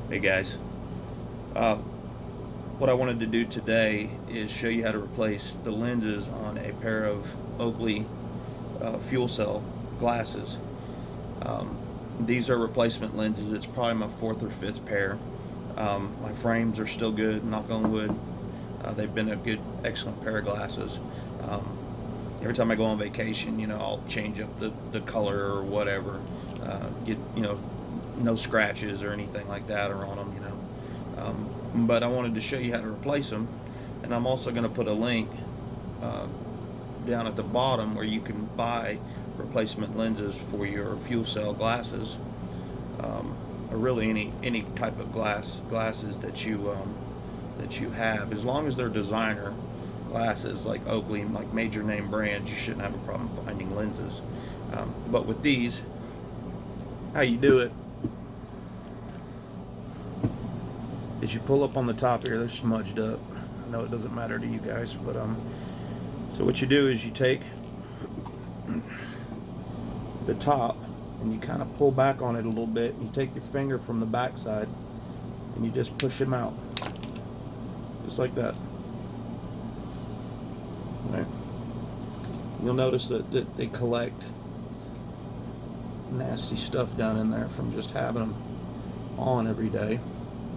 Hey guys, what I wanted to do today is show you how to replace the lenses on a pair of Oakley fuel cell glasses. These are replacement lenses. It's probably my fourth or fifth pair. My frames are still good, knock on wood. They've been a good, excellent pair of glasses. Every time I go on vacation, I'll change up the color or whatever. Get, no scratches or anything like that are on them, but I wanted to show you how to replace them, and I'm also going to put a link uh, down at the bottom where you can buy replacement lenses for your fuel cell glasses, or really any type of glasses that you have, as long as they're designer glasses like Oakley and like major name brands. You shouldn't have a problem finding lenses. But with these, how you do it is you pull up on the top here. They're smudged up. I know it doesn't matter to you guys, but so what you do is you take the top and you kind of pull back on it a little bit, and you take your finger from the back side and you just push them out, just like that. All right. You'll notice that they collect nasty stuff down in there from just having them on every day,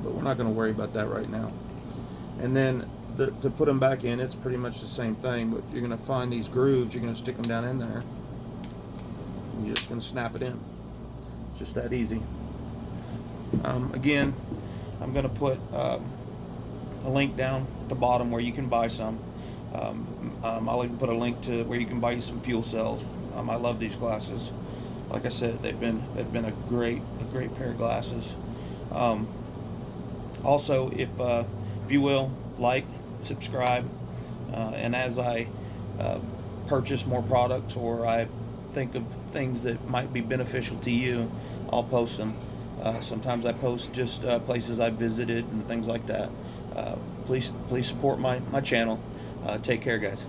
but we're not going to worry about that right now. And then to put them back in, it's pretty much the same thing, but you're going to find these grooves. You're going to stick them down in there, and you're just going to snap it in. It's just that easy. Again, I'm going to put a link down at the bottom where you can buy some. I'll even put a link to where you can buy some fuel cells. I love these glasses. Like I said, they've been a great pair of glasses. Also, if you will, like, subscribe, and as I purchase more products, or I think of things that might be beneficial to you, I'll post them. Sometimes I post just places I've visited and things like that. Please support my channel. Take care, guys.